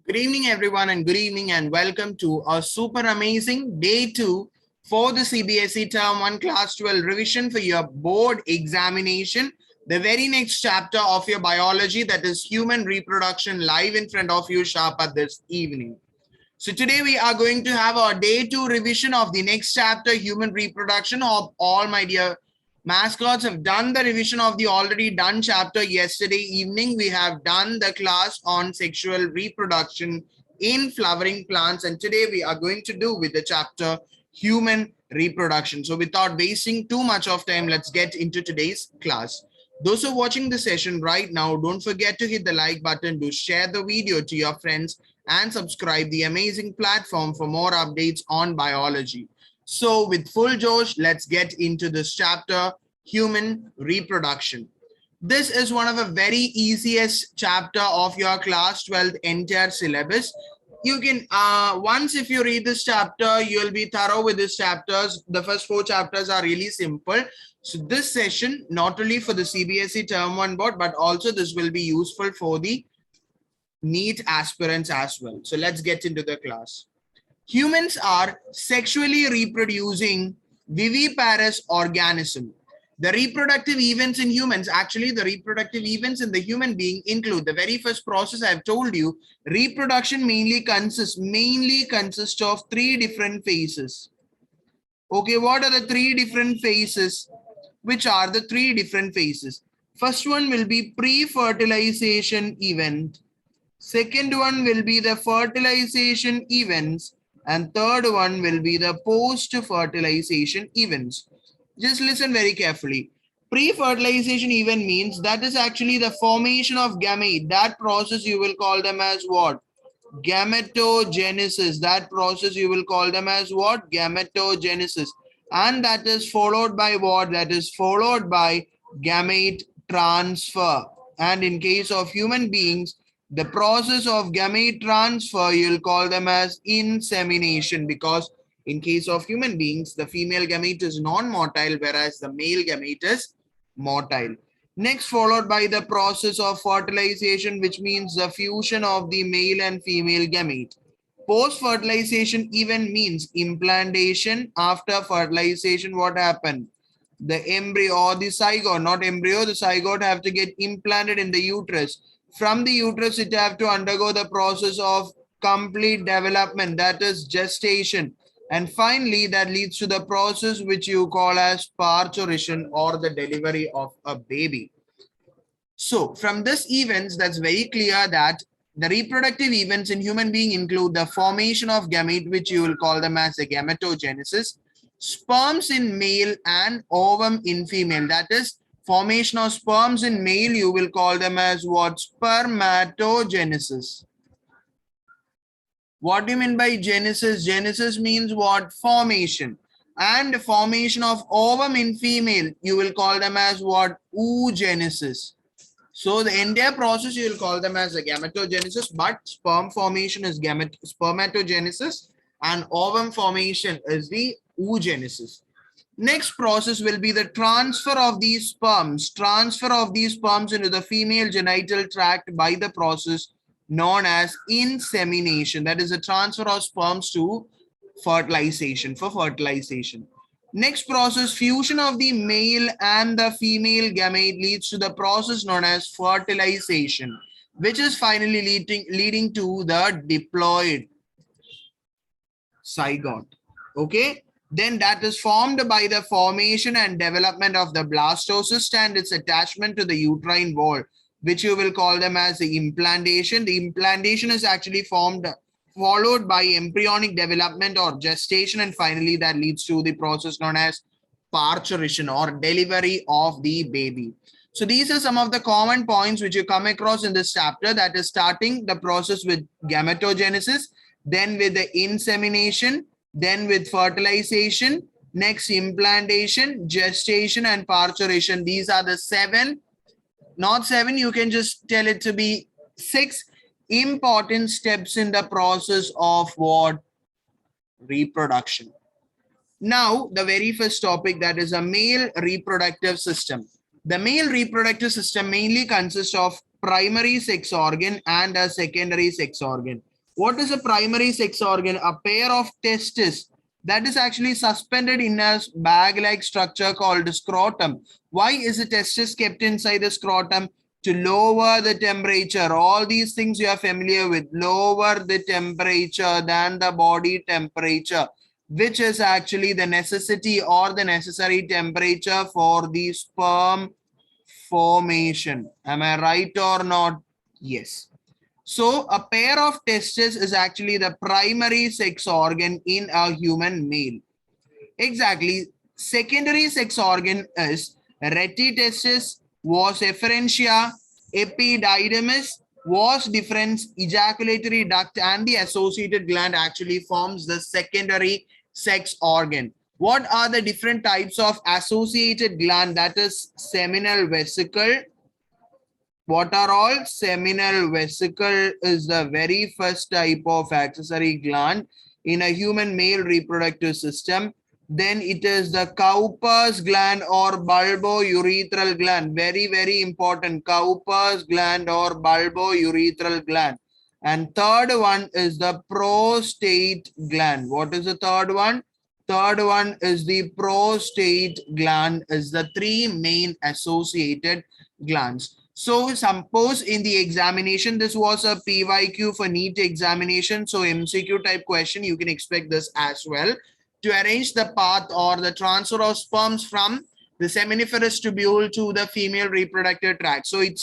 Good evening, everyone, and good evening, and welcome to a super amazing day 2 for the Cbse Term 1 Class 12 revision for your board examination. The very next chapter of your biology, that is human reproduction, live in front of you sharp this evening. So today we are going to have our day 2 revision of the next chapter, human reproduction. Hope all my dear mascots have done the revision of the already done chapter yesterday evening. We have done the class on sexual reproduction in flowering plants, and today we are going to do with the chapter human reproduction. So without wasting too much of time, let's get into today's class. Those who are watching the session right now, don't forget to hit the like button, do share the video to your friends, and subscribe the amazing platform for more updates on biology. So with full josh, let's get into this chapter, human reproduction. This is one of the very easiest chapter of your class 12th entire syllabus. You can, once if you read this chapter, you'll be thorough with these chapters. The first 4 chapters are really simple. So this session, not only for the Cbse Term 1 board, but also this will be useful for the NEET aspirants as well. So let's get into the class. Humans are sexually reproducing viviparous organism. The reproductive events in humans, actually the reproductive events in the human being include the very first process I've told you. Reproduction mainly consists of 3 different phases. Okay, what are the 3 different phases? Which are the 3 different phases? First one will be pre-fertilization event. Second one will be the fertilization events, and third one will be the post-fertilization events. Just listen very carefully. Pre-fertilization event means that is actually the formation of gamete. That process you will call them as what? Gametogenesis. That process you will call them as what? Gametogenesis. And that is followed by what? That is followed by gamete transfer. And in case of human beings, the process of gamete transfer, you'll call them as insemination, because in case of human beings, the female gamete is non-motile, whereas the male gamete is motile. Next, followed by the process of fertilization, which means the fusion of the male and female gamete. Post-fertilization even means implantation. After fertilization, what happened? The embryo or the zygote, not embryo, the zygote have to get implanted in the uterus. From the uterus, it have to undergo the process of complete development, that is gestation. And finally, that leads to the process which you call as parturition, or the delivery of a baby. So from this events, that's very clear that the reproductive events in human being include the formation of gamete, which you will call them as the gametogenesis, sperms in male and ovum in female. That is formation of sperms in male, you will call them as what? Spermatogenesis. What do you mean by genesis? Genesis means what? Formation. And formation of ovum in female, you will call them as what? Oogenesis. So the entire process you will call them as a gametogenesis, but sperm formation is spermatogenesis and ovum formation is the oogenesis. Next process will be the transfer of these sperms into the female genital tract by the process known as insemination. That is the transfer of sperms to fertilization, for fertilization. Next process, fusion of the male and the female gamete leads to the process known as fertilization, which is finally leading to the diploid zygote. Okay. Then that is formed by the formation and development of the blastocyst and its attachment to the uterine wall, which you will call them as the implantation. The implantation is actually followed by embryonic development or gestation, and finally that leads to the process known as parturition, or delivery of the baby. So these are some of the common points which you come across in this chapter, that is starting the process with gametogenesis, then with the insemination, then with fertilization, next implantation, gestation, and parturition. These are the 7, not 7, you can just tell it to be 6 important steps in the process of what? Reproduction. Now, the very first topic, that is a male reproductive system. The male reproductive system mainly consists of primary sex organ and a secondary sex organ. What is a primary sex organ? A pair of testes that is actually suspended in a bag-like structure called scrotum. Why is the testis kept inside the scrotum? To lower the temperature. All these things you are familiar with. Lower the temperature than the body temperature, which is actually the necessity or the necessary temperature for the sperm formation. Am I right or not? Yes. So a pair of testes is actually the primary sex organ in a human male. Exactly. Secondary sex organ is retitestis, vas efferentia, epididymis, vas deferens, ejaculatory duct, and the associated gland actually forms the secondary sex organ. What are the different types of associated gland? That is seminal vesicle. What are all? Seminal vesicle is the very first type of accessory gland in a human male reproductive system. Then it is the Cowper's gland or bulbourethral gland. Very, very important. Cowper's gland or bulbourethral gland. And third one is the prostate gland. What is the third one? Third one is the prostate gland, is the three main associated glands. So suppose in the examination, this was a PYQ for NEET examination. So MCQ type question, you can expect this as well. To arrange the path or the transfer of sperms from the seminiferous tubule to the female reproductive tract. So it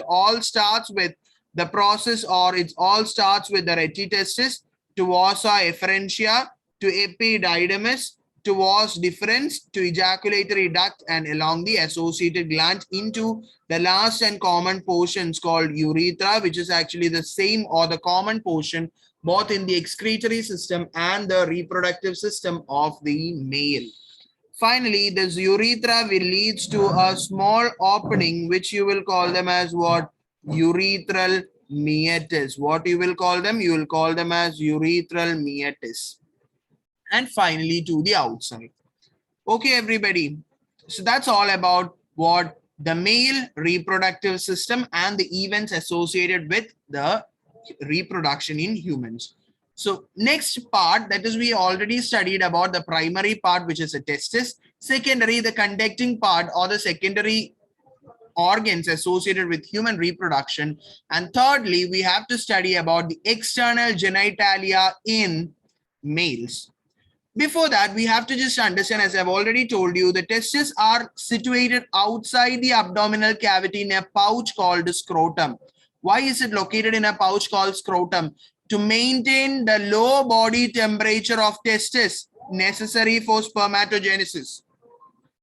all starts with the process, or it all starts with the retitestis to vasa efferentia to epididymis to vas deferens to ejaculatory duct and along the associated gland into the last and common portions called urethra, which is actually the same or the common portion both in the excretory system and the reproductive system of the male. Finally, this urethra will lead to a small opening, which you will call them as what? Urethral meatus. What you will call them? You will call them as urethral meatus. And finally, to the outside. Okay, everybody. So that's all about what the male reproductive system and the events associated with the reproduction in humans. So next part, that is, we already studied about the primary part, which is a testis. Secondary, the conducting part or the secondary organs associated with human reproduction. And thirdly, we have to study about the external genitalia in males. Before that, we have to just understand, as I've already told you, the testes are situated outside the abdominal cavity in a pouch called scrotum. Why is it located in a pouch called scrotum? To maintain the low body temperature of testis necessary for spermatogenesis.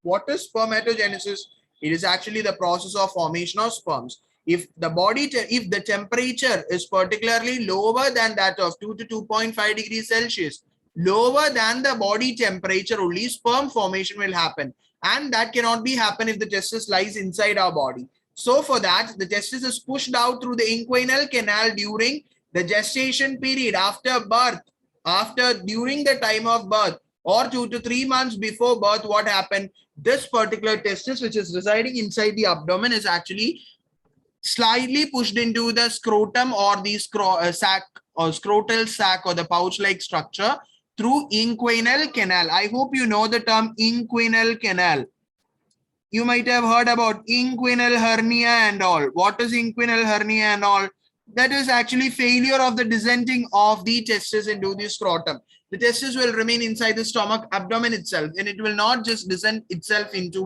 What is spermatogenesis? It is actually the process of formation of sperms. If the temperature is particularly lower than that of 2 to 2.5 degrees Celsius, lower than the body temperature, only sperm formation will happen, and that cannot be happen if the testis lies inside our body. So for that, the testis is pushed out through the inguinal canal during the gestation period, after birth, during the time of birth, or 2 to 3 months before birth. What happened? This particular testis, which is residing inside the abdomen, is actually slightly pushed into the scrotum or the sac or scrotal sac or the pouch-like structure through inguinal canal. I hope you know the term inguinal canal. You might have heard about inguinal hernia and all. What is inguinal hernia and all? That is actually failure of the descending of the testis into the scrotum. The testis will remain inside the stomach, abdomen itself, and it will not just descend itself into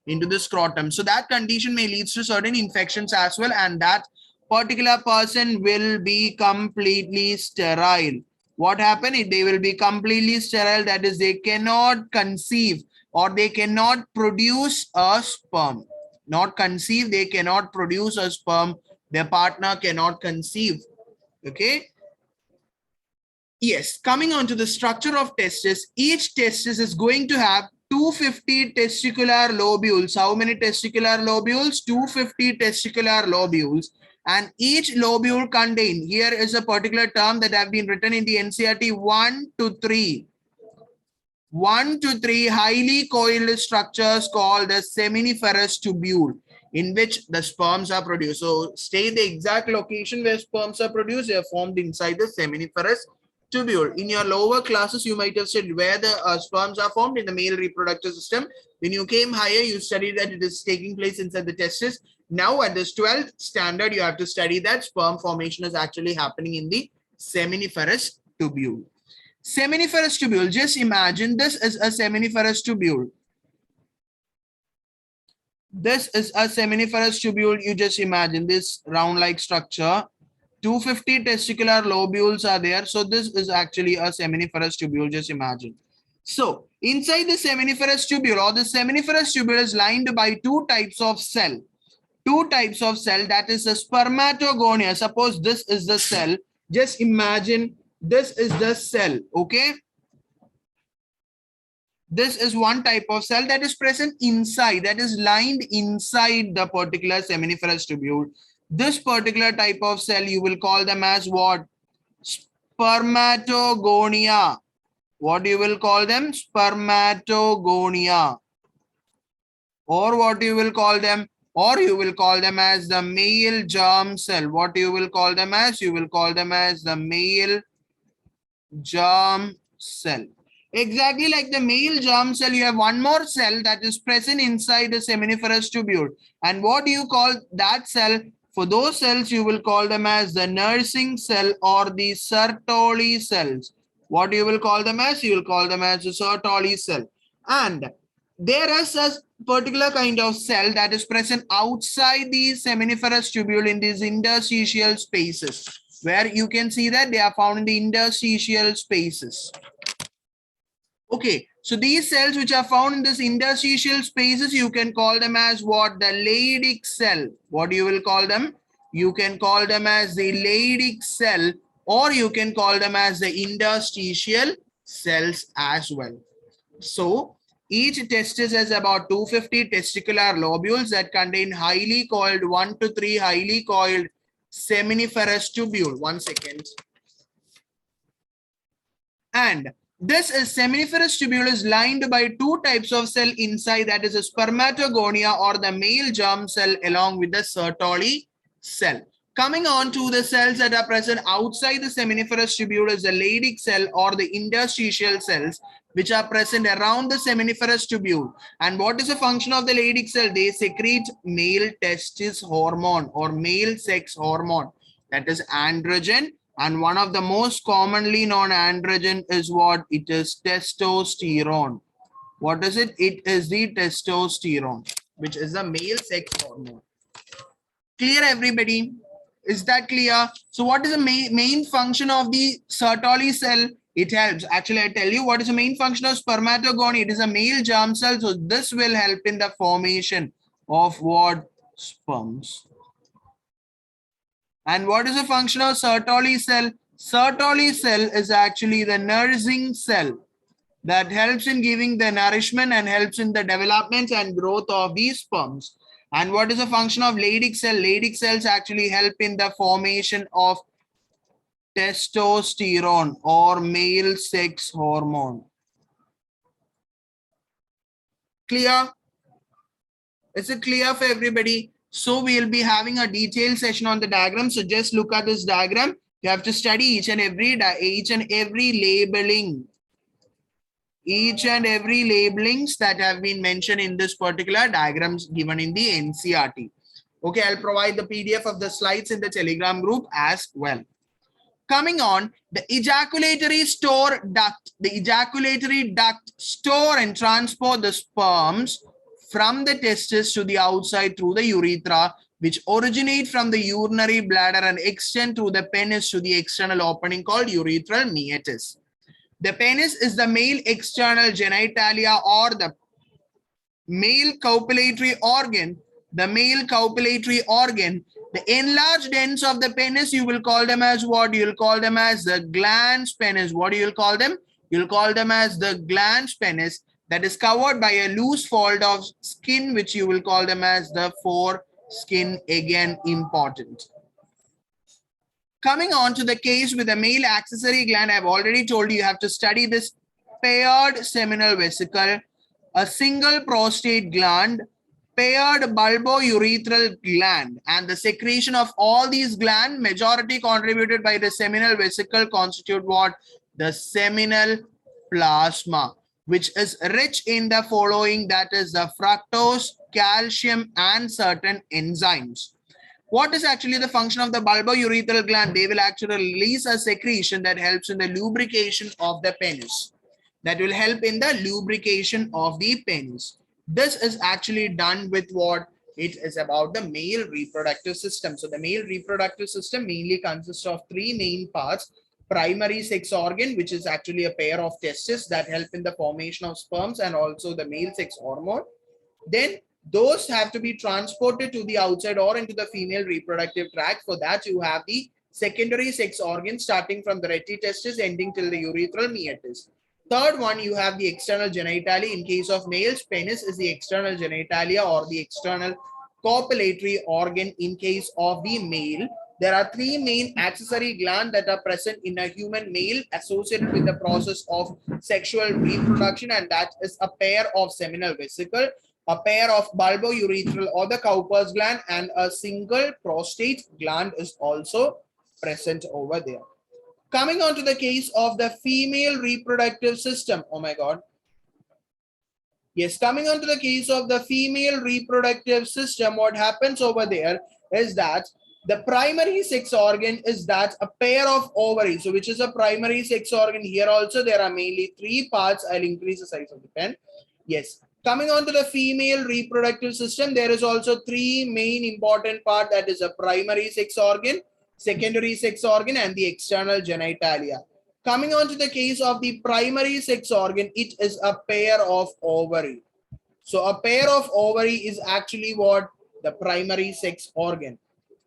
the scrotum. So that condition may lead to certain infections as well, and that particular person will be completely sterile. What happened? They will be completely sterile. That is, they cannot conceive or they cannot produce a sperm. Not conceive, they cannot produce a sperm. Their partner cannot conceive. Okay. Yes, coming on to the structure of testis, each testis is going to have 250 testicular lobules. How many testicular lobules? 250 testicular lobules. And each lobule contain, here is a particular term that have been written in the NCERT, 1 to 3 highly coiled structures called the seminiferous tubule. in which the sperms are produced. So state the exact location where sperms are produced. They are formed inside the seminiferous tubule. In your lower classes, you might have said where the sperms are formed in the male reproductive system. When you came higher, you studied that it is taking place inside the testis. Now at this 12th standard, you have to study that sperm formation is actually happening in the seminiferous tubule. Seminiferous tubule, just imagine this is a seminiferous tubule. This is a seminiferous tubule. You just imagine this round-like structure. 250 testicular lobules are there. So this is actually a seminiferous tubule. Just imagine. So inside the seminiferous tubule, or the seminiferous tubule is lined by two types of cell. Two types of cell, that is the spermatogonia. Suppose this is the cell. Just imagine this is the cell. Okay. This is one type of cell that is present inside, that is lined inside the particular seminiferous tubule. This particular type of cell, you will call them as what? Spermatogonia. What you will call them? Spermatogonia. Or what you will call them? Or you will call them as the male germ cell. What you will call them as? You will call them as the male germ cell. Exactly like the male germ cell, you have one more cell that is present inside the seminiferous tubule. And what do you call that cell? For those cells, you will call them as the nursing cell or the Sertoli cells. What you will call them as? You will call them as the Sertoli cell. And there is a particular kind of cell that is present outside the seminiferous tubule in these interstitial spaces, where you can see that they are found in the interstitial spaces. Okay, so these cells which are found in this interstitial spaces, you can call them as what? The Leydig cell. What you will call them? You can call them as the Leydig cell, or you can call them as the interstitial cells as well. So each testis has about 250 testicular lobules that contain highly coiled 1 to 3 highly coiled seminiferous tubule. 1 second. And this is seminiferous tubule is lined by two types of cell inside, that is a spermatogonia or the male germ cell along with the Sertoli cell. Coming on to the cells that are present outside the seminiferous tubule is the Leydig cell or the interstitial cells which are present around the seminiferous tubule. And what is the function of the Leydig cell? They secrete male testis hormone or male sex hormone, that is androgen. And one of the most commonly known androgen is what? It is testosterone. What is it? It is the testosterone, which is the male sex hormone. Clear, everybody? Is that clear? So what is the main function of the Sertoli cell? It helps. Actually, I tell you what is the main function of spermatogonia. It is a male germ cell. So this will help in the formation of what? Sperms. And what is the function of Sertoli cell? Sertoli cell is actually the nursing cell that helps in giving the nourishment and helps in the development and growth of these sperms. And what is the function of Leydig cell? Leydig cells actually help in the formation of testosterone or male sex hormone. Clear? Is it clear for everybody? So we'll be having a detailed session on the diagram. So just look at this diagram. You have to study each and every labeling. Each and every labelings that have been mentioned in this particular diagrams given in the NCERT. Okay, I'll provide the PDF of the slides in the Telegram group as well. Coming on, the ejaculatory store duct. The ejaculatory duct store and transport the sperms from the testis to the outside through the urethra, which originate from the urinary bladder and extend through the penis to the external opening called urethral meatus. The penis is the male external genitalia or the male copulatory organ. The male copulatory organ. The enlarged ends of the penis, you will call them as what? You will call them as the glans penis. What do you call them? You will call them as the glans penis. That is covered by a loose fold of skin, which you will call them as the foreskin. Again, important. Coming on to the case with the male accessory gland, I've already told you have to study this paired seminal vesicle, a single prostate gland, paired bulbourethral gland, and the secretion of all these glands, majority contributed by the seminal vesicle, constitute what? The seminal plasma, which is rich in the following, that is the fructose, calcium, and certain enzymes. What is actually the function of the bulbourethral gland? They will actually release a secretion that helps in the lubrication of the penis. That will help in the lubrication of the penis. This is actually done with what? It is about the male reproductive system. So the male reproductive system mainly consists of three main parts. Primary sex organ, which is actually a pair of testes that help in the formation of sperms, and also the male sex hormone. Then those have to be transported to the outside or into the female reproductive tract. For that, you have the secondary sex organ starting from the retitestis ending till the urethral meatus. Third one, you have the external genitalia. In case of males, penis is the external genitalia or the external copulatory organ. In case of the male, there are three main accessory glands that are present in a human male associated with the process of sexual reproduction, and that is a pair of seminal vesicle, a pair of bulbourethral or the Cowper's gland, and a single prostate gland is also present over there. Coming on to the case of the female reproductive system. Oh my God. Yes, coming on to the case of the female reproductive system, what happens over there is that the primary sex organ is that a pair of ovaries. So which is a primary sex organ? Here also there are mainly three parts. I'll increase the size of the pen. Yes. Coming on to the female reproductive system, there is also three main important parts, that is a primary sex organ, secondary sex organ, and the external genitalia. Coming on to the case of the primary sex organ, it is a pair of ovary. So a pair of ovary is actually what? The primary sex organ.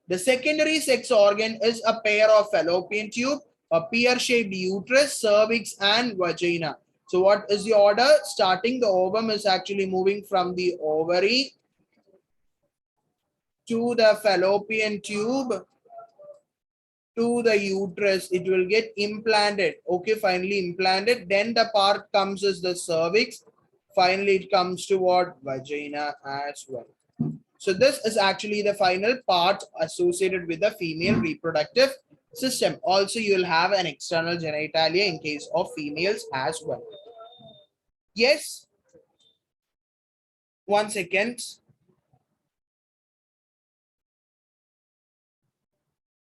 The secondary sex organ is a pair of fallopian tube, a pear-shaped uterus, cervix, and vagina. So what is the order? Starting, the ovum is actually moving from the ovary to the fallopian tube to the uterus. It will get implanted. Okay, finally implanted. Then the part comes as the cervix. Finally, it comes to what? Vagina as well. So this is actually the final part associated with the female reproductive system. Also, you will have an external genitalia in case of females as well. Yes. 1 second.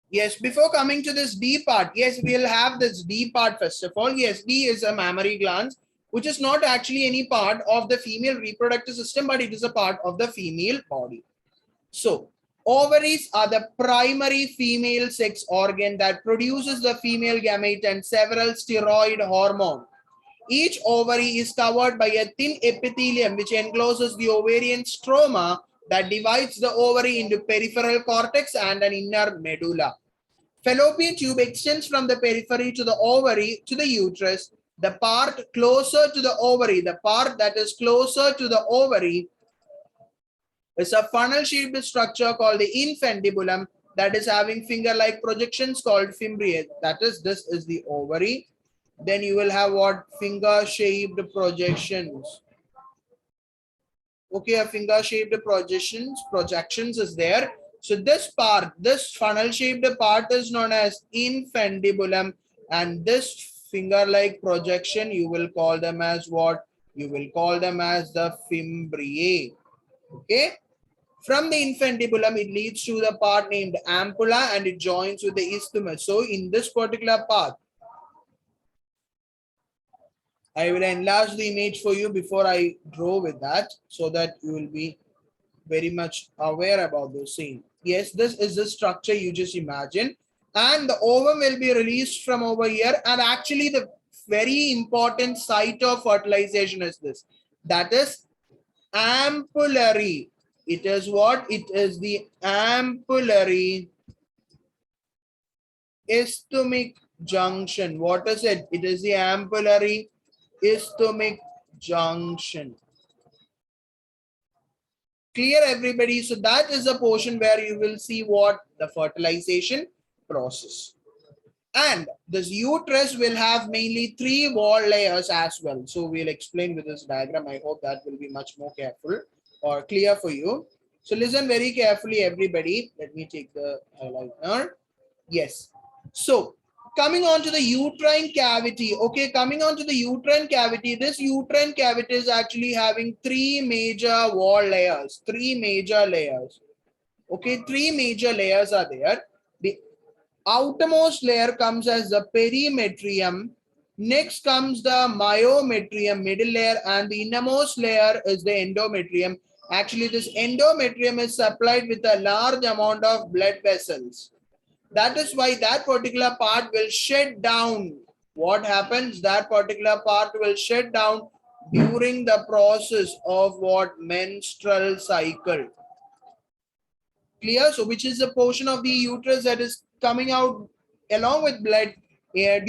Yes, before coming to this D part, yes, we'll have this D part first of all. Yes, D is a mammary gland, which is not actually any part of the female reproductive system, but it is a part of the female body. So, ovaries are the primary female sex organ that produces the female gamete and several steroid hormones. Each ovary is covered by a thin epithelium which encloses the ovarian stroma that divides the ovary into peripheral cortex and an inner medulla. Fallopian tube extends from the periphery to the ovary to the uterus. The part closer to the ovary, the part that is closer to the ovary, is a funnel-shaped structure called the infundibulum that is having finger-like projections called fimbriae. That is, this is the ovary. Then you will have what? Finger-shaped projections. Okay, a finger-shaped projections is there. So this part, this funnel-shaped part is known as infundibulum, and this finger-like projection, you will call them as what? You will call them as the fimbriae. Okay. From the infundibulum, it leads to the part named ampulla and it joins with the isthmus. So in this particular part, I will enlarge the image for you before I draw with that so that you will be very much aware about the same. Yes, this is the structure you just imagine. And the ovum will be released from over here. And actually the very important site of fertilization is this. That is ampullary. It is what? It is the ampullary isthmic junction. What is it? It is the ampullary isthmic junction. Clear, everybody? So that is a portion where you will see what? The fertilization process. And this uterus will have mainly three wall layers as well. So we'll explain with this diagram. I hope that will be much more careful. or clear for you. So listen very carefully, everybody. Let me take the highlighter. Yes. So coming on to the uterine cavity. Okay, coming on to the uterine cavity. This uterine cavity is actually having three major wall layers. Three major layers. Okay, three major layers are there. The outermost layer comes as the perimetrium. Next comes the myometrium, middle layer, and the innermost layer is the endometrium. Actually, this endometrium is supplied with a large amount of blood vessels. That is why that particular part will shed down. What happens? That particular part will shed down during the process of what? Menstrual cycle. Clear? So which is the portion of the uterus that is coming out along with blood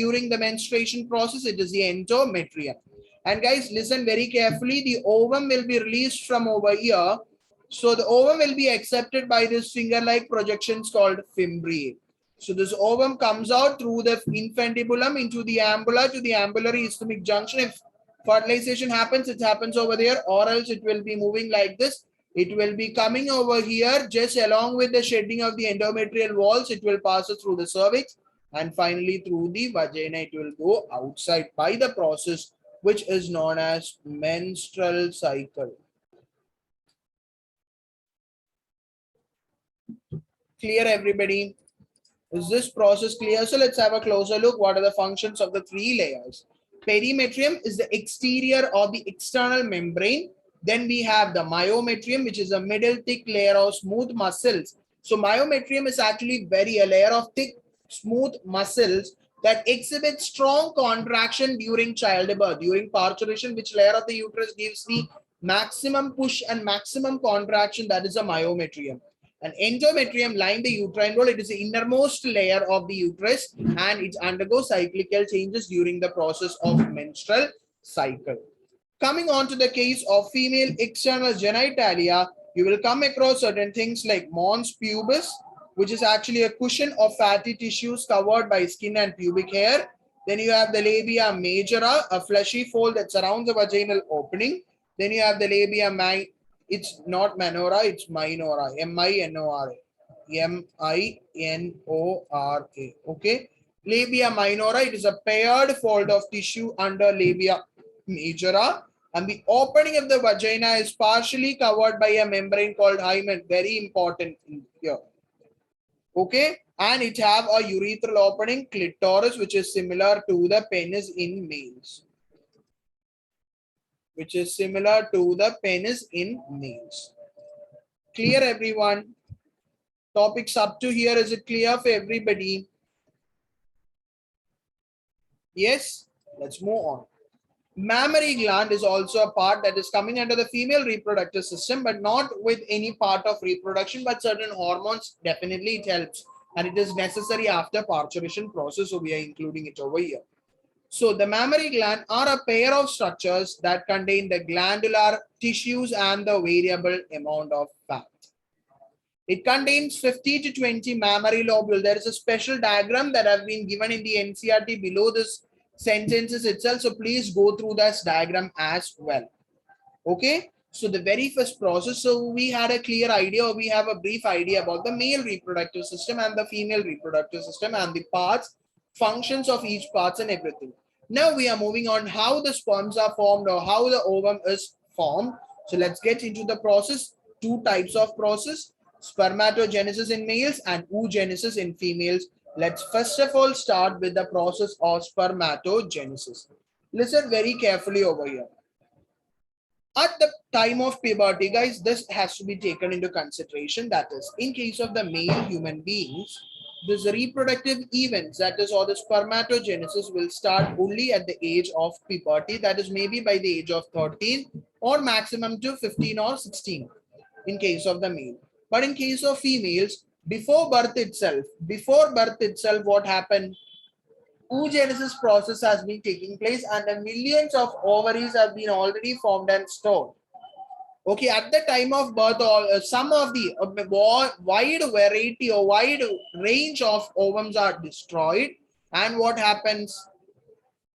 during the menstruation process? It is the endometrium. And guys, listen very carefully. The ovum will be released from over here. So the ovum will be accepted by this finger-like projections called fimbriae. So this ovum comes out through the infundibulum into the ambula to the ambulary isthmic junction. If fertilization happens, it happens over there, or else it will be moving like this. It will be coming over here just along with the shedding of the endometrial walls. It will pass through the cervix and finally through the vagina. It will go outside by the process which is known as menstrual cycle. Clear, everybody? Is this process clear? So let's have a closer look. What are the functions of the three layers? Perimetrium is the exterior or the external membrane. Then we have the myometrium, which is a middle thick layer of smooth muscles. So myometrium is actually a layer of thick, smooth muscles that exhibit strong contraction during childbirth, during parturition. Which layer of the uterus gives the maximum push and maximum contraction? That is a myometrium. An endometrium line the uterine wall. It is the innermost layer of the uterus and it undergoes cyclical changes during the process of menstrual cycle. Coming on to the case of female external genitalia, you will come across certain things like mons pubis, which is actually a cushion of fatty tissues covered by skin and pubic hair. Then you have the labia majora, a fleshy fold that surrounds the vaginal opening. Then you have the labia it's not minora, it's minora, M-I-N-O-R-A. M-I-N-O-R-A. Okay. Labia minora, it is a paired fold of tissue under labia majora. And the opening of the vagina is partially covered by a membrane called hymen. Very important here. Okay. And it have a urethral opening, clitoris, which is similar to the penis in males. Which is similar to the penis in males. Clear, everyone? Topics up to here, is it clear for everybody? Yes, let's move on. Mammary gland is also a part that is coming under the female reproductive system, but not with any part of reproduction, but certain hormones, definitely it helps. And it is necessary after parturition process, so we are including it over here. So the mammary gland are a pair of structures that contain the glandular tissues and the variable amount of fat. It contains 50 to 20 mammary lobules. There is a special diagram that have been given in the NCERT below this sentences itself. So please go through this diagram as well. Okay. So the very first process, so we had a clear idea, or we have a brief idea about the male reproductive system and the female reproductive system and the parts, functions of each parts and everything. Now we are moving on how the sperms are formed or how the ovum is formed. So let's get into the process. Two types of process: spermatogenesis in males and oogenesis in females. Let's first of all start with the process of spermatogenesis. Listen very carefully over here. At the time of puberty, guys, this has to be taken into consideration. That is, in case of the male human beings, this reproductive events, that is, or the spermatogenesis will start only at the age of puberty. That is, maybe by the age of 13 or maximum to 15 or 16 in case of the male. But in case of females, before birth itself, what happened? Oogenesis process has been taking place and the millions of ovaries have been already formed and stored. Okay, at the time of birth, some of the wide variety or wide range of ovums are destroyed. And what happens?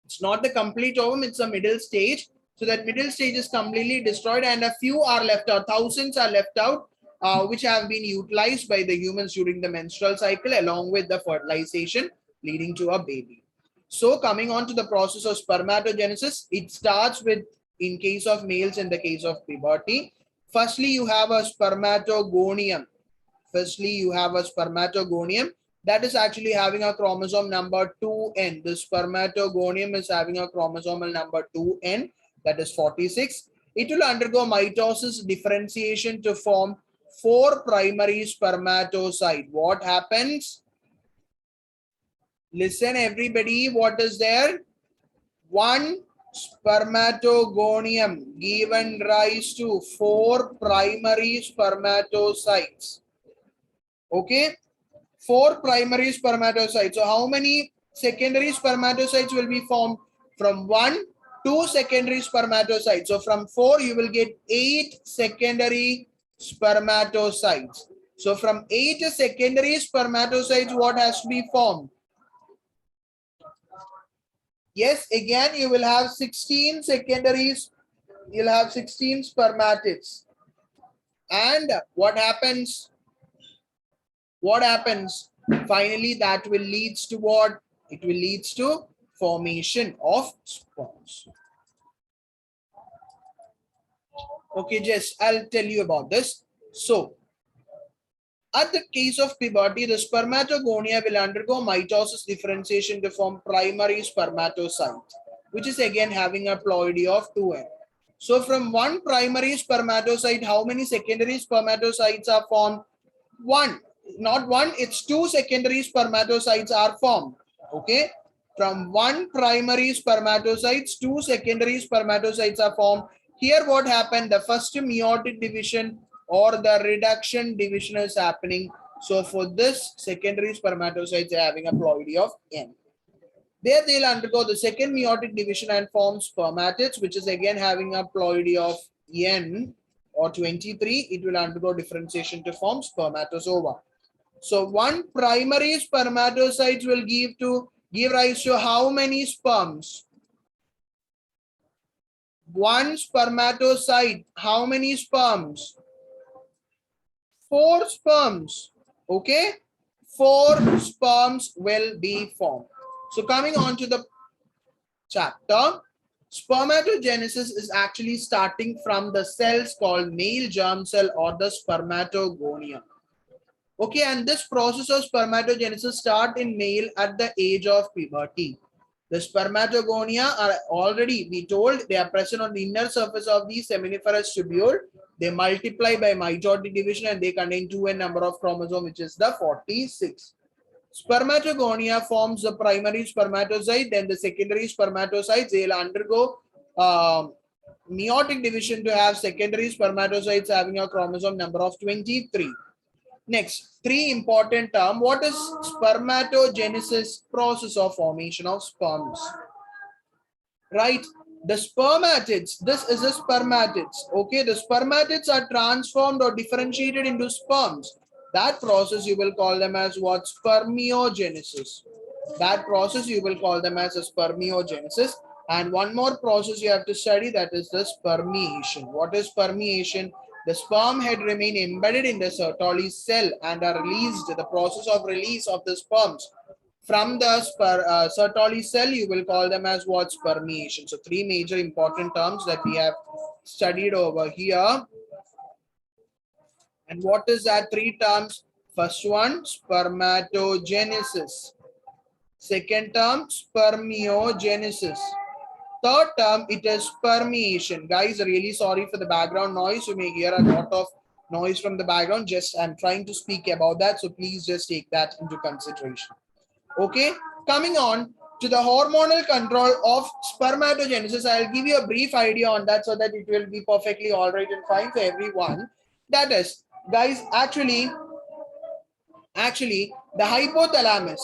It's not the complete ovum, it's a middle stage. So that middle stage is completely destroyed and a few are left out, thousands are left out, which have been utilized by the humans during the menstrual cycle along with the fertilization leading to a baby. So coming on to the process of spermatogenesis, it starts with, in case of males, in the case of puberty, firstly you have a spermatogonium. Firstly, you have a spermatogonium that is actually having a chromosome number 2n. The spermatogonium is having a chromosomal number 2n, that is 46. It will undergo mitosis differentiation to form 4 primary spermatocyte. What happens? Listen everybody, what is there? One spermatogonium given rise to 4 primary spermatocytes. Okay, 4 primary spermatocytes. So how many secondary spermatocytes will be formed? From 1, 2 secondary spermatocytes. So from 4 you will get 8 secondary spermatocytes. So from 8 secondary spermatocytes, what has to be formed? Yes, again you will have 16 secondaries. You'll have 16 spermatids. And what happens? What happens? Finally, that will leads to what? It will leads to formation of sperms. Okay, Jess, I'll tell you about this. So, at the case of puberty, the spermatogonia will undergo mitosis differentiation to form primary spermatocyte, which is again having a ploidy of 2n. So, from one primary spermatocyte, how many secondary spermatocytes are formed? 1, not 1, it's 2 secondary spermatocytes are formed. Okay, from 1 primary spermatocytes, 2 secondary spermatocytes are formed. Here what happened? The first meiotic division or the reduction division is happening. So for this, secondary spermatocytes are having a ploidy of n. There they'll undergo the second meiotic division and form spermatids, which is again having a ploidy of n or 23. It will undergo differentiation to form spermatozoa. So one primary spermatocyte will give rise to how many sperms? One spermatocyte, how many sperms? 4 sperms. Okay, 4 sperms will be formed. So coming on to the chapter, spermatogenesis is actually starting from the cells called male germ cell or the spermatogonium. Okay, and this process of spermatogenesis start in male at the age of puberty. The spermatogonia are already, we told, they are present on the inner surface of the seminiferous tubule. They multiply by mitotic division and they contain 2n number of chromosome, which is the 46. Spermatogonia forms the primary spermatocyte, then the secondary spermatocytes, they'll undergo meiotic division to have secondary spermatocytes having a chromosome number of 23. Next, 3 important terms. What is spermatogenesis? Process of formation of sperms. Right? The spermatids, this is a spermatids. Okay, the spermatids are transformed or differentiated into sperms. That process you will call them as what? Spermiogenesis. That process you will call them as a spermiogenesis. And one more process you have to study, that is the spermiation. What is spermiation? The sperm head remain embedded in the Sertoli cell and are released. The process of release of the sperms from the Sertoli cell, you will call them as what? Spermiation. So 3 major important terms that we have studied over here. And what is that 3 terms? First one, spermatogenesis. Second term, spermiogenesis. Third term, it is spermiation. Guys, really sorry for the background noise. You may hear a lot of noise from the background. Just I'm trying to speak about that. So please just take that into consideration. Okay, coming on to the hormonal control of spermatogenesis. I'll give you a brief idea on that so that it will be perfectly all right and fine for everyone. That is, guys, actually the hypothalamus,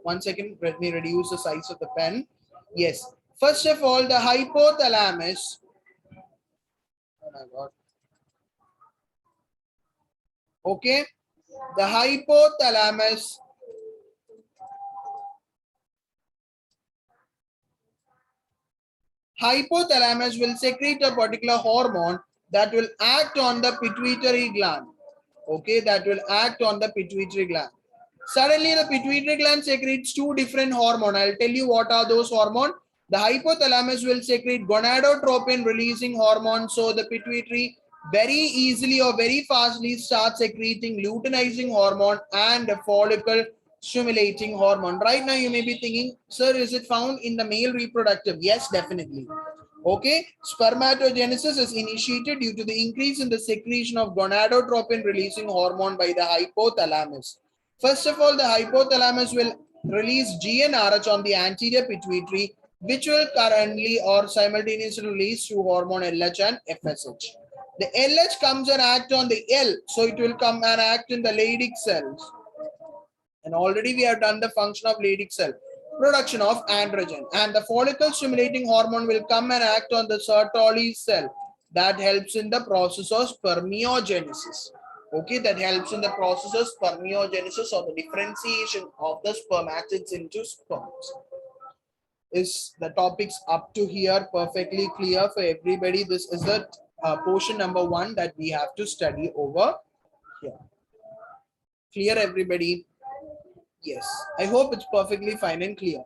one second, let me reduce the size of the pen. Yes, first of all, the hypothalamus, oh my god, okay, the hypothalamus Hypothalamus will secrete a particular hormone that will act on the pituitary gland. Okay, that will act on the pituitary gland. Suddenly, the pituitary gland secretes two different hormones. I'll tell you what are those hormones. The hypothalamus will secrete gonadotropin releasing hormone. So the pituitary very easily or very fastly starts secreting luteinizing hormone and the follicle stimulating hormone. Right now, you may be thinking, sir, is it found in the male reproductive? Yes, definitely. Okay, spermatogenesis is initiated due to the increase in the secretion of gonadotropin releasing hormone by the hypothalamus. First of all, the hypothalamus will release GnRH on the anterior pituitary, which will currently or simultaneously release through hormone LH and FSH. The LH comes and act on the L, so it will come and act in the Leydig cells. And already we have done the function of Leydig cell, production of androgen, and the follicle stimulating hormone will come and act on the Sertoli cell that helps in the process of spermiogenesis. Okay, that helps in the process of spermiogenesis or the differentiation of the spermatids into sperms. Is the topics up to here perfectly clear for everybody? This is the portion number 1 that we have to study over here. Clear, everybody? Yes, I hope it's perfectly fine and clear.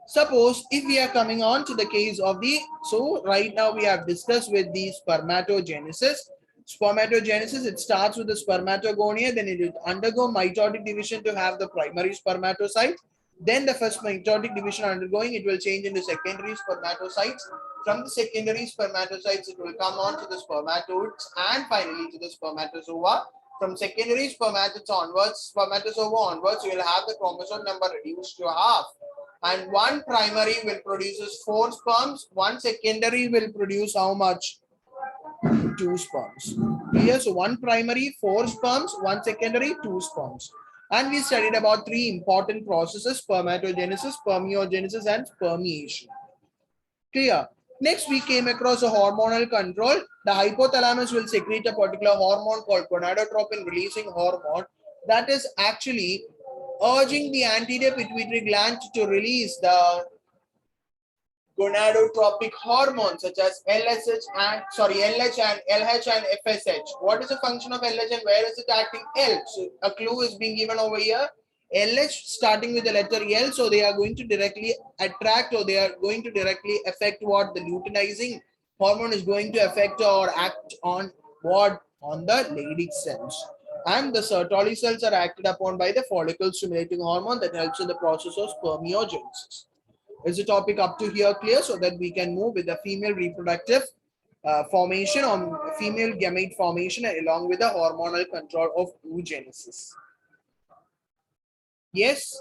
Suppose if we are coming on to the case of the, so right now we have discussed with the spermatogenesis. Spermatogenesis, it starts with the spermatogonia, then it will undergo mitotic division to have the primary spermatocyte. Then the first mitotic division undergoing, it will change into secondary spermatocytes. From the secondary spermatocytes, it will come on to the spermatodes and finally to the spermatozoa. From secondary spermatozoa onwards, you will have the chromosome number reduced to half. And one primary will produce 4 sperms, one secondary will produce how much? 2 sperms. Here, so one primary, 4 sperms, one secondary, 2 sperms. And we studied about 3 important processes: spermatogenesis, spermiogenesis, and spermiation. Clear? Next, we came across a hormonal control. The hypothalamus will secrete a particular hormone called gonadotropin releasing hormone that is actually urging the anterior pituitary gland to release the gonadotropic hormones such as LH and LH and FSH. What is the function of LH and where is it acting? L. So a clue is being given over here. LH starting with the letter L, so they are going to directly attract or they are going to directly affect what the luteinizing hormone is going to affect or act on what? On the Leydig cells. And the Sertoli cells are acted upon by the follicle stimulating hormone that helps in the process of spermiogenesis. Is the topic up to here clear, so that we can move with the female reproductive formation or female gamete formation along with the hormonal control of oogenesis? Yes.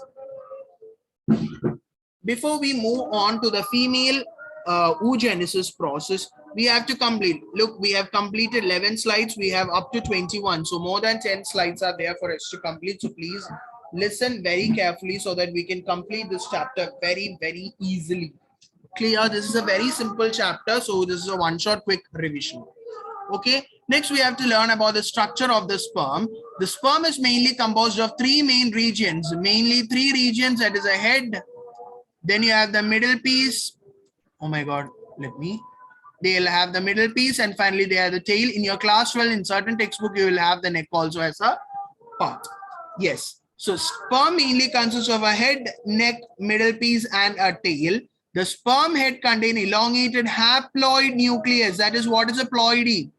Before we move on to the female oogenesis process, we have to complete. Look, we have completed 11 slides. We have up to 21. So more than 10 slides are there for us to complete. So please listen very carefully so that we can complete this chapter very, very easily. Clear? This is a very simple chapter. So this is a one-shot quick revision. Okay. Next, we have to learn about the structure of the sperm. The sperm is mainly composed of 3 main regions, mainly 3 regions. That is a head. Then you have the middle piece. Oh my God, they'll have the middle piece, and finally they have the tail. In your class 12, in certain textbook, you will have the neck also as a part. Yes. So sperm mainly consists of a head, neck, middle piece, and a tail. The sperm head contains elongated haploid nucleus. That is, what is a ploidy?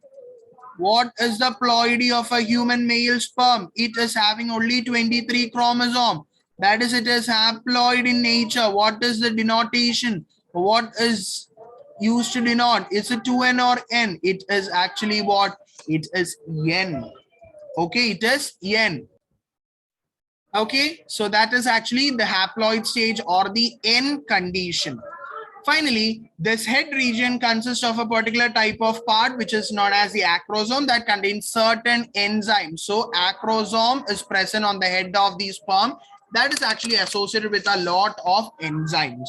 What is the ploidy of a human male sperm? It is having only 23 chromosomes. That is, it is haploid in nature. What is the denotation? What is used to denote? Is it 2n or n? It is actually what? It is n. Okay, it is n. Okay, so that is actually the haploid stage or the n condition. Finally, this head region consists of a particular type of part which is known as the acrosome that contains certain enzymes. So acrosome is present on the head of the sperm that is actually associated with a lot of enzymes.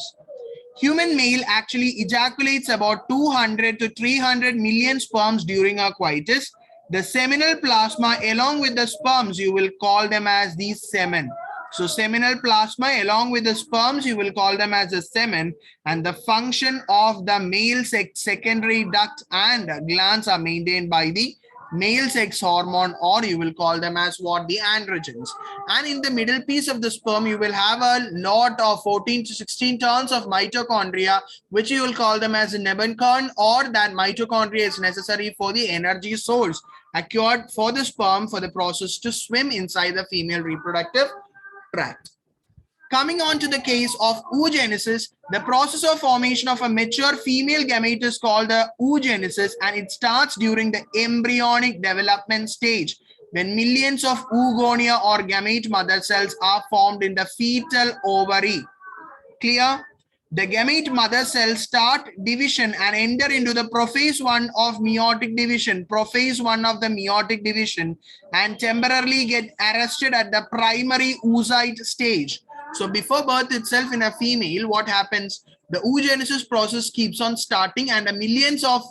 Human male actually ejaculates about 200 to 300 million sperms during a coitus. The seminal plasma along with the sperms, you will call them as the semen. So seminal plasma along with the sperms, you will call them as a semen, and the function of the male sex secondary duct and glands are maintained by the male sex hormone, or you will call them as what? The androgens. And in the middle piece of the sperm, you will have a lot of 14 to 16 turns of mitochondria, which you will call them as a nebenkorn, or that mitochondria is necessary for the energy source acquired for the sperm for the process to swim inside the female reproductive tract. Coming on to the case of oogenesis, the process of formation of a mature female gamete is called the oogenesis, and it starts during the embryonic development stage when millions of oogonia or gamete mother cells are formed in the fetal ovary. Clear? The gamete mother cells start division and enter into the prophase 1 of meiotic division, and temporarily get arrested at the primary oocyte stage. So before birth itself in a female, what happens? The oogenesis process keeps on starting, and millions of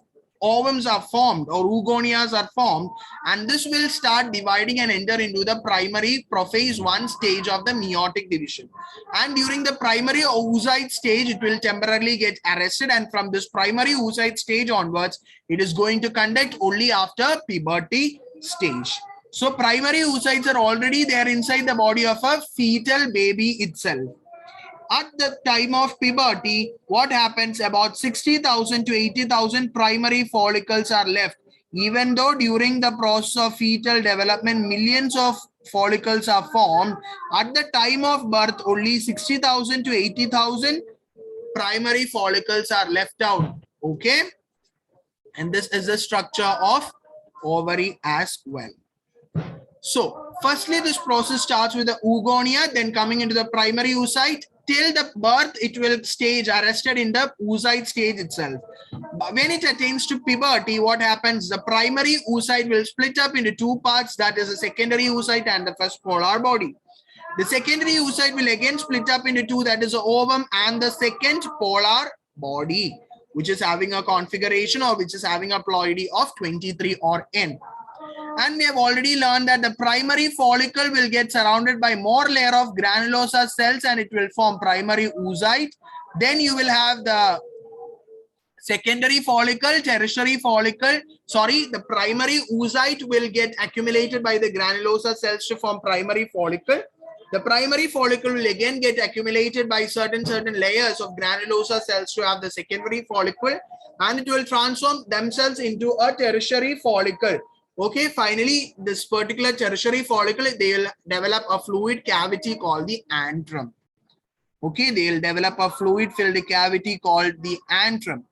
ovums are formed or oogonias are formed, and this will start dividing and enter into the primary prophase 1 stage of the meiotic division. And during the primary oocyte stage, it will temporarily get arrested, and from this primary oocyte stage onwards, it is going to conduct only after puberty stage. So primary oocytes are already there inside the body of a fetal baby itself. At the time of puberty, what happens? About 60,000 to 80,000 primary follicles are left. Even though during the process of fetal development, millions of follicles are formed, at the time of birth, only 60,000 to 80,000 primary follicles are left out. Okay? And this is the structure of ovary as well. So, firstly, this process starts with the oogonia, then coming into the primary oocyte. Till the birth, it will stage arrested in the oocyte stage itself. But when it attains to puberty, what happens? The primary oocyte will split up into two parts, that is the secondary oocyte and the first polar body. The secondary oocyte will again split up into two, that is the ovum and the second polar body, which is having a configuration or which is having a ploidy of 23 or N. And we have already learned that the primary follicle will get surrounded by more layer of granulosa cells, and it will form primary oocyte. Then you will have the secondary follicle, tertiary follicle, the primary oocyte will get accumulated by the granulosa cells to form primary follicle. The primary follicle will again get accumulated by certain layers of granulosa cells to have the secondary follicle, and it will transform themselves into a tertiary follicle. Okay, finally, this particular tertiary follicle, they will develop a fluid cavity called the antrum. Okay, they will develop a fluid-filled cavity called the antrum.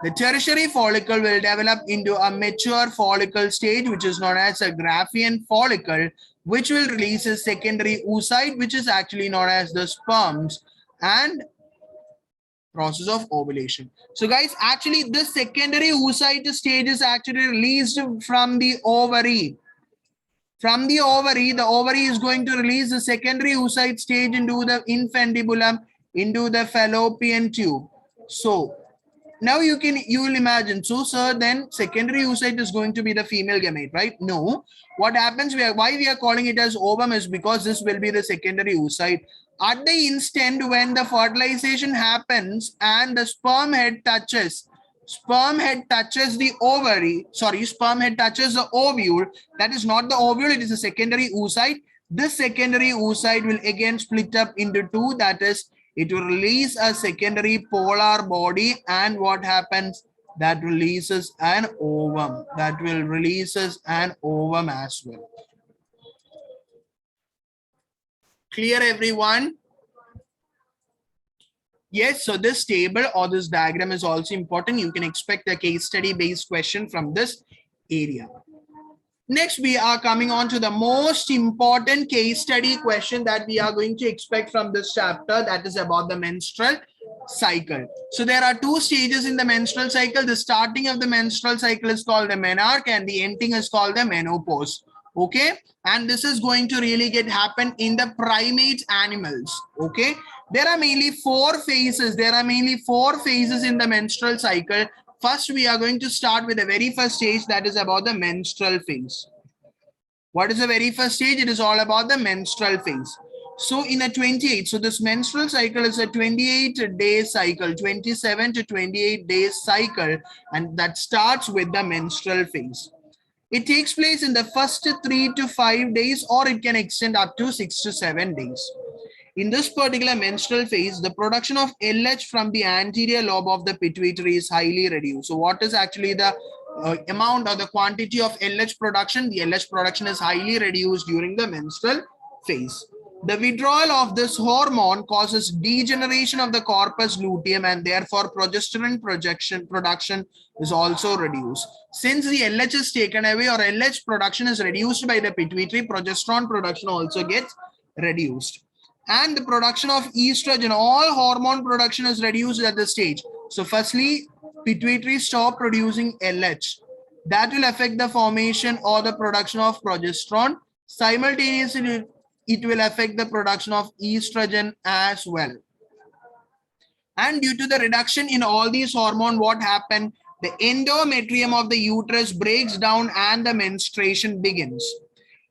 The tertiary follicle will develop into a mature follicle stage, which is known as a Graafian follicle, which will release a secondary oocyte, which is actually known as the sperms, and process of ovulation. So guys, actually this secondary oocyte stage is actually released from the ovary. From the ovary is going to release the secondary oocyte stage into the infundibulum, into the fallopian tube. So now you will imagine, so sir, then secondary oocyte is going to be the female gamete, right? No. What happens, why we are calling it as ovum is because this will be the secondary oocyte. At the instant when the fertilization happens and the sperm head touches the ovary, sperm head touches the ovule, that is not the ovule, it is a secondary oocyte. This secondary oocyte will again split up into two, that is, it will release a secondary polar body, and what happens? That releases an ovum. That will releases an ovum as well. Clear, everyone? Yes, so this table or this diagram is also important. You can expect a case study based question from this area. Next, we are coming on to the most important case study question that we are going to expect from this chapter, that is about the menstrual cycle. So there are two stages in the menstrual cycle. The starting of the menstrual cycle is called the menarche, and the ending is called the menopause. Okay, and this is going to really happen in the primate animals. Okay, there are mainly four phases. In the menstrual cycle. First, we are going to start with the very first stage, that is about the menstrual phase. What is the very first stage? It is all about the menstrual phase. So in a 28, so this menstrual cycle is a 28-day cycle, 27 to 28 days cycle, and that starts with the menstrual phase. It takes place in the first 3 to 5 days, or it can extend up to 6 to 7 days. In this particular menstrual phase, the production of LH from the anterior lobe of the pituitary is highly reduced. So what is actually the amount or the quantity of LH production? The LH production is highly reduced during the menstrual phase. The withdrawal of this hormone causes degeneration of the corpus luteum, and therefore progesterone production is also reduced. Since the LH is taken away or LH production is reduced by the pituitary, progesterone production also gets reduced. And the production of estrogen, all hormone production is reduced at this stage. So firstly, pituitary stop producing LH. That will affect the formation or the production of progesterone. Simultaneously, it will affect the production of estrogen as well. And due to the reduction in all these hormones, what happened? The endometrium of the uterus breaks down and the menstruation begins.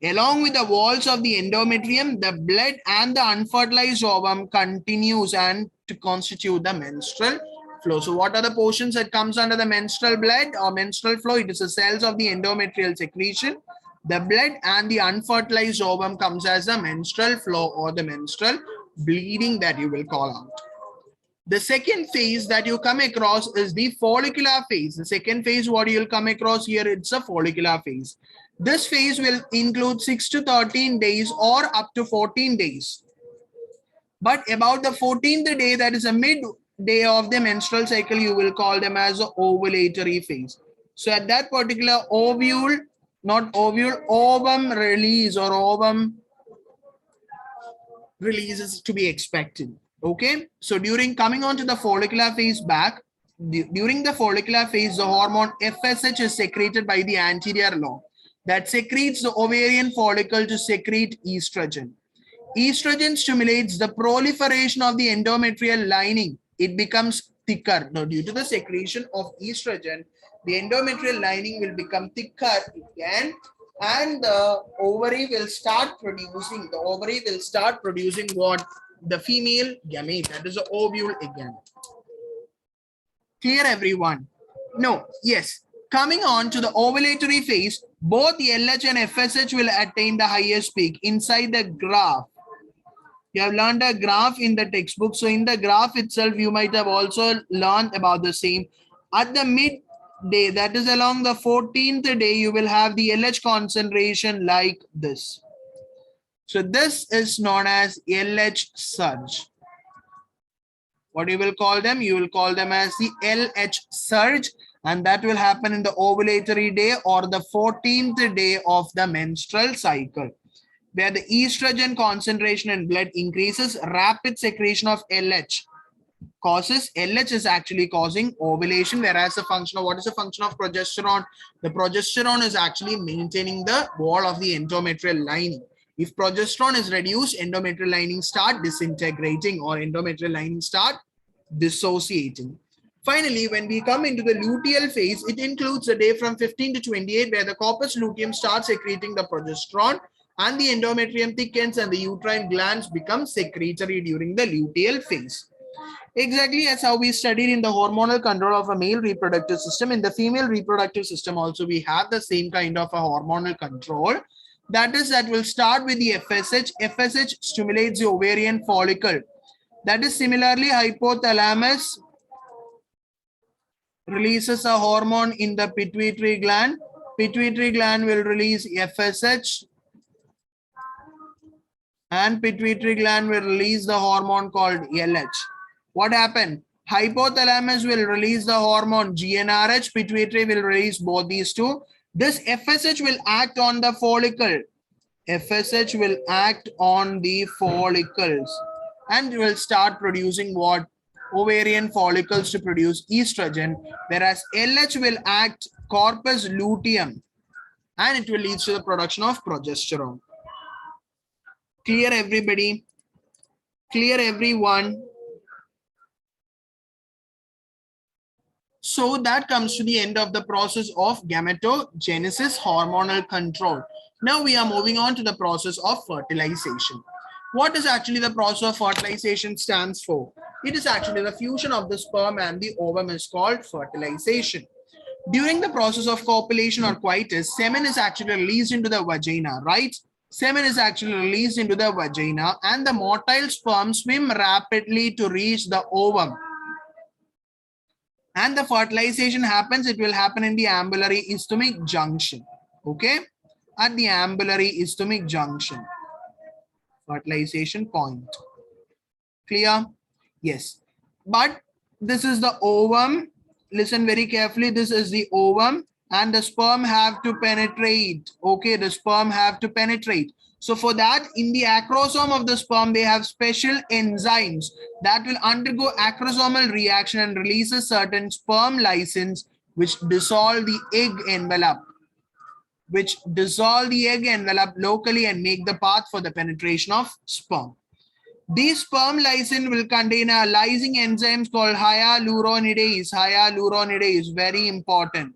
Along with the walls of the endometrium, the blood and the unfertilized ovum continues and to constitute the menstrual flow. So what are the portions that comes under the menstrual blood or menstrual flow? It is the cells of the endometrial secretion. The blood and the unfertilized ovum comes as the menstrual flow or the menstrual bleeding that you will call out. The second phase that you come across is the follicular phase. The second phase, what you'll come across here, it's a follicular phase. This phase will include 6 to 13 days or up to 14 days. But about the 14th day, that is a midday of the menstrual cycle, you will call them as the ovulatory phase. So at that particular ovum release or ovum release is to be expected. Okay, so during coming on to the follicular phase during the follicular phase, the hormone FSH is secreted by the anterior lobe that secretes the ovarian follicle to secrete estrogen. Estrogen stimulates the proliferation of the endometrial lining. It becomes thicker. Now, due to the secretion of estrogen, the endometrial lining will become thicker again, and the ovary will start producing what? The female gamete, that is the ovule again. Clear, everyone? No, yes. Coming on to the ovulatory phase, both LH and FSH will attain the highest peak. Inside the graph, you have learned a graph in the textbook. So in the graph itself, you might have also learned about the same. At the midday, that is along the 14th day, you will have the LH concentration like this. So this is known as LH surge. What you will call them? You will call them as the LH surge, and that will happen in the ovulatory day or the 14th day of the menstrual cycle, where the estrogen concentration in blood increases. Rapid secretion of LH is actually causing ovulation, whereas the function of what is the function of progesterone? The progesterone is actually maintaining the wall of the endometrial lining. If progesterone is reduced, endometrial lining start disintegrating or endometrial lining start dissociating. Finally, when we come into the luteal phase, it includes the day from 15 to 28, where the corpus luteum starts secreting the progesterone and the endometrium thickens and the uterine glands become secretory during the luteal phase. Exactly as how we studied in the hormonal control of a male reproductive system, in the female reproductive system also we have the same kind of a hormonal control. That will start with the FSH. FSH stimulates the ovarian follicle. That is similarly hypothalamus releases a hormone in the pituitary gland. Pituitary gland will release FSH, and pituitary gland will release the hormone called LH. What happened? Hypothalamus will release the hormone GnRH. Pituitary will release both these two. This FSH will act on the follicle. FSH will act on the follicles and will start producing what? Ovarian follicles to produce estrogen, whereas LH will act corpus luteum and it will lead to the production of progesterone. Clear, everybody? Clear, everyone? So that comes to the end of the process of gametogenesis, hormonal control. Now we are moving on to the process of fertilization. What is actually the process of fertilization stands for? It is actually the fusion of the sperm and the ovum is called fertilization. During the process of copulation or coitus, semen is actually released into the vagina, right? Semen is actually released into the vagina and the motile sperm swim rapidly to reach the ovum. And the fertilization happens, it will happen in the ambulary isthmic junction. Okay? At the ambulary isthmic junction. Fertilization point. Clear? Yes. But this is the ovum. Listen very carefully. This is the ovum and the sperm have to penetrate. Okay, the sperm have to penetrate. So for that, in the acrosome of the sperm, they have special enzymes that will undergo acrosomal reaction and releases certain sperm lysins which dissolve the egg envelope. Locally and make the path for the penetration of sperm. These sperm lysine will contain a lysing enzymes called hyaluronidase. Hyaluronidase, very important,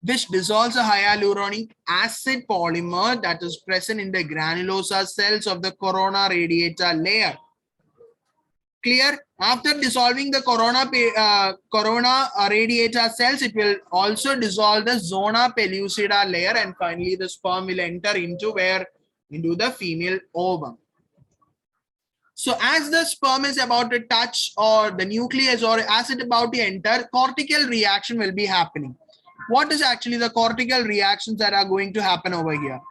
which dissolves a hyaluronic acid polymer that is present in the granulosa cells of the corona radiata layer. Clear? After dissolving the corona radiata cells, it will also dissolve the zona pellucida layer, and finally the sperm will enter into where? Into the female ovum. So as the sperm is about to touch or the nucleus or as it about to enter, cortical reaction will be happening. What is actually the cortical reactions that are going to happen over here?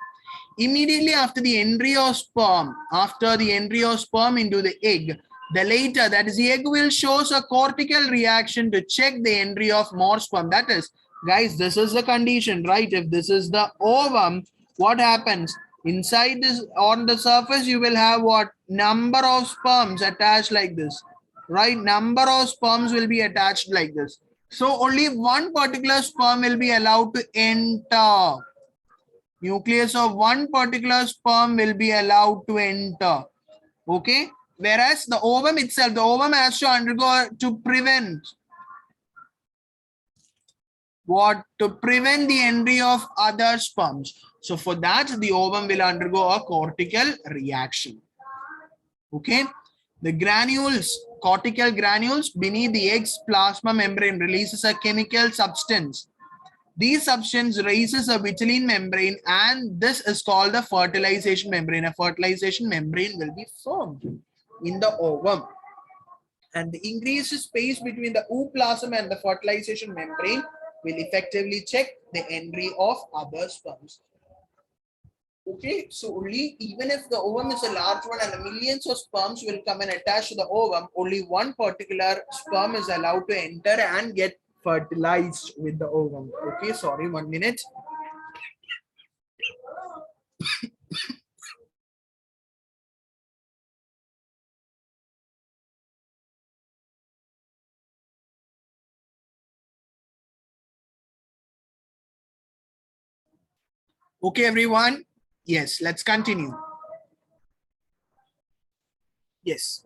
Immediately after the embryo sperm into the egg, the later, that is the egg will shows a cortical reaction to check the entry of more sperm. That is, guys, this is the condition, right? If this is the ovum, what happens? Inside this, on the surface, you will have what? Number of sperms attached like this, right? Number of sperms will be attached like this. So only one particular sperm will be allowed to enter. Nucleus of one particular sperm will be allowed to enter. Okay? Whereas the ovum itself, the ovum has to undergo to prevent what? To prevent the entry of other sperms. So for that, the ovum will undergo a cortical reaction. Okay? The granules, cortical granules beneath the egg's plasma membrane releases a chemical substance. These substance raises a vitelline membrane and this is called the fertilization membrane. A fertilization membrane will be formed in the ovum. And the increased space between the ooplasm and the fertilization membrane will effectively check the entry of other sperms. Okay, so only even if the ovum is a large one and millions of sperms will come and attach to the ovum, only one particular sperm is allowed to enter and get fertilized with the ovum. Okay, sorry, 1 minute. Okay, everyone. Yes, let's continue. Yes.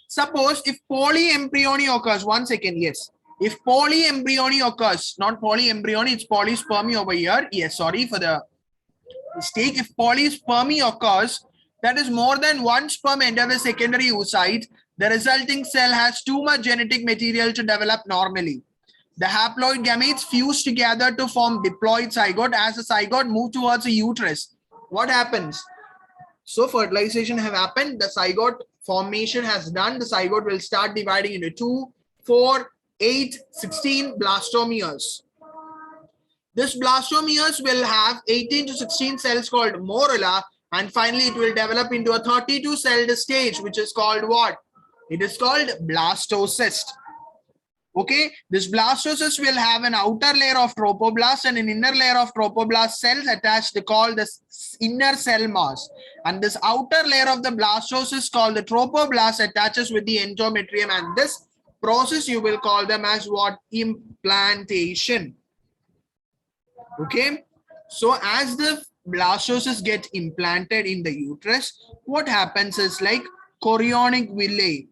Suppose if polyembryony occurs, 1 second, yes. If polyembryony occurs, not polyembryony, it's polyspermy over here. Yes, sorry for the mistake. If polyspermy occurs, that is more than one sperm enter the secondary oocyte, the resulting cell has too much genetic material to develop normally. The haploid gametes fuse together to form diploid zygote. As the zygote moves towards the uterus, what happens? So fertilization have happened, the zygote formation has done, the zygote will start dividing into 2, 4, 8, 16 blastomeres. This blastomeres will have 18 to 16 cells called morula, and finally it will develop into a 32 celled stage, which is called what? It is called blastocyst. Okay, this blastocyst will have an outer layer of trophoblast and an inner layer of trophoblast cells attached, called the inner cell mass. And this outer layer of the blastocyst called the trophoblast attaches with the endometrium, and this process you will call them as what? Implantation. Okay, so as the blastocyst get implanted in the uterus, what happens is like chorionic villi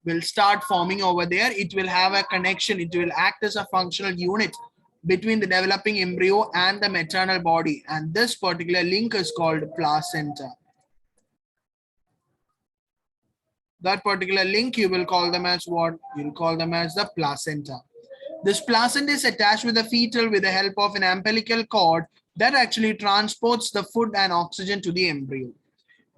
will start forming over there. It will have a connection. It will act as a functional unit between the developing embryo and the maternal body. And this particular link is called placenta. that particular link, you will call them as what? You'll call them as the placenta. This placenta is attached with the fetal with the help of an umbilical cord that actually transports the food and oxygen to the embryo.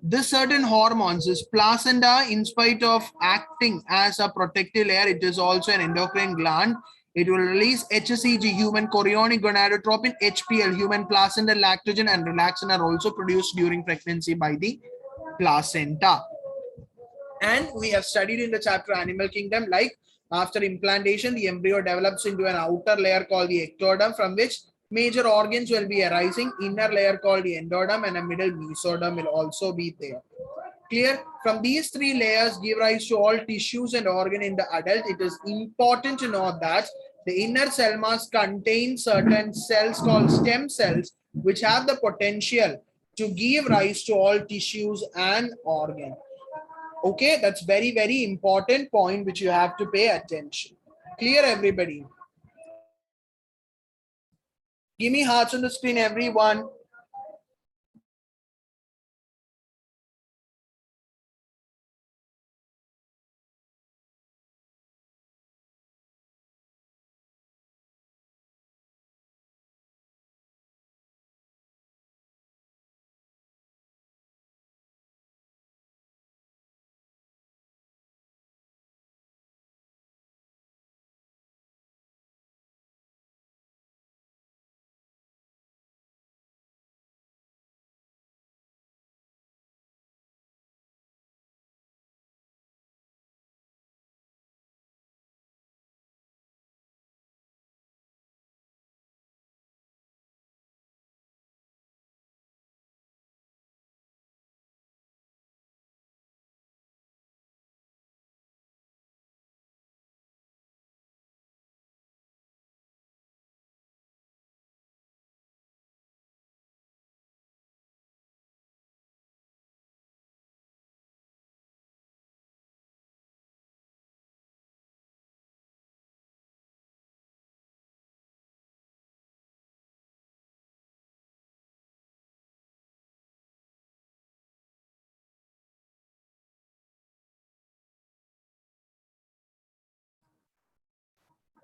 This certain hormones, this placenta, in spite of acting as a protective layer, it is also an endocrine gland. It will release HCG, human chorionic gonadotropin, HPL, human placental lactogen, and relaxin are also produced during pregnancy by the placenta. And we have studied in the chapter Animal Kingdom, like after implantation, the embryo develops into an outer layer called the ectoderm, from which major organs will be arising, inner layer called the endoderm, and a middle mesoderm will also be there. Clear? From these three layers give rise to all tissues and organ in the adult. It is important to know that the inner cell mass contains certain cells called stem cells, which have the potential to give rise to all tissues and organ. Okay, that's very, very important point which you have to pay attention. Clear, everybody? Give me hearts on the screen, everyone.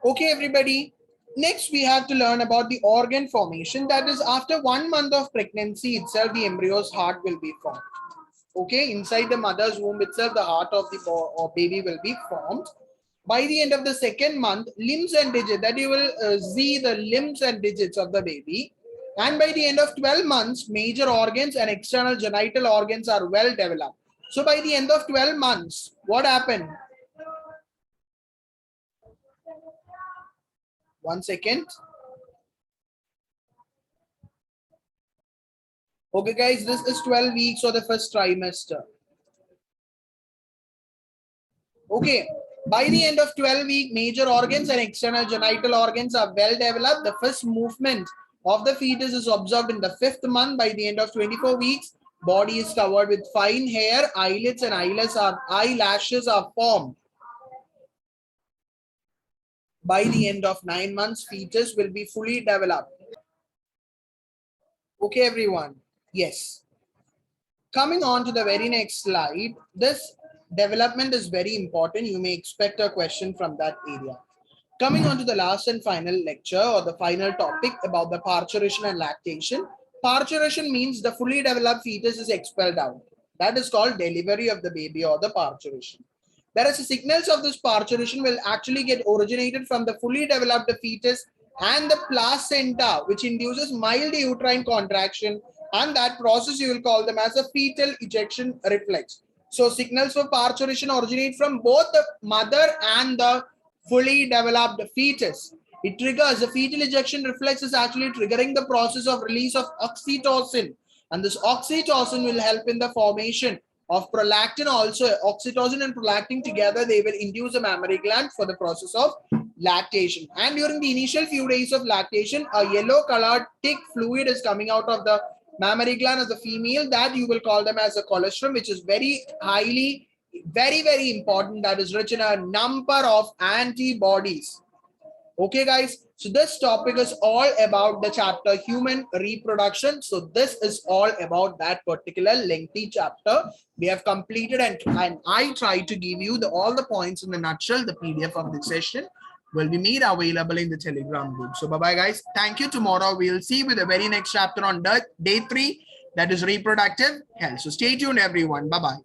Okay, everybody. Next, we have to learn about the organ formation. That is, after 1 month of pregnancy itself, the embryo's heart will be formed. Okay, inside the mother's womb itself, the heart of the or baby will be formed. By the end of the 2nd month, limbs and digits, that you will see the limbs and digits of the baby. And by the end of 12 months, major organs and external genital organs are well developed. So by the end of 12 months, what happened? 1 second. Okay, guys, this is 12 weeks or the first trimester. Okay, by the end of 12 weeks, major organs and external genital organs are well developed. The first movement of the fetus is observed in the 5th month. By the end of 24 weeks, body is covered with fine hair, eyelids and eyelashes are formed. By the end of 9 months, fetus will be fully developed. Okay, everyone. Yes. Coming on to the very next slide, this development is very important. You may expect a question from that area. Coming on to the last and final lecture or the final topic about the parturition and lactation. Parturition means the fully developed fetus is expelled out. That is called delivery of the baby or the parturition. Whereas the signals of this parturition will actually get originated from the fully developed fetus and the placenta, which induces mild uterine contraction, and that process you will call them as a fetal ejection reflex. So signals for parturition originate from both the mother and the fully developed fetus. It triggers the fetal ejection reflex is actually triggering the process of release of oxytocin, and this oxytocin will help in the formation of prolactin. Also, oxytocin and prolactin together, they will induce a mammary gland for the process of lactation. And during the initial few days of lactation, a yellow colored thick fluid is coming out of the mammary gland of the female, that you will call them as a colostrum, which is very highly, very important, that is rich in a number of antibodies. Okay, guys. So this topic is all about the chapter human reproduction. So this is all about that particular lengthy chapter we have completed, and I try to give you all the points in the nutshell. The PDF of the session will be made available in the Telegram group. So bye-bye guys. Thank you. Tomorrow we'll see with the very next chapter on day 3, that is reproductive health. So stay tuned everyone. Bye-bye.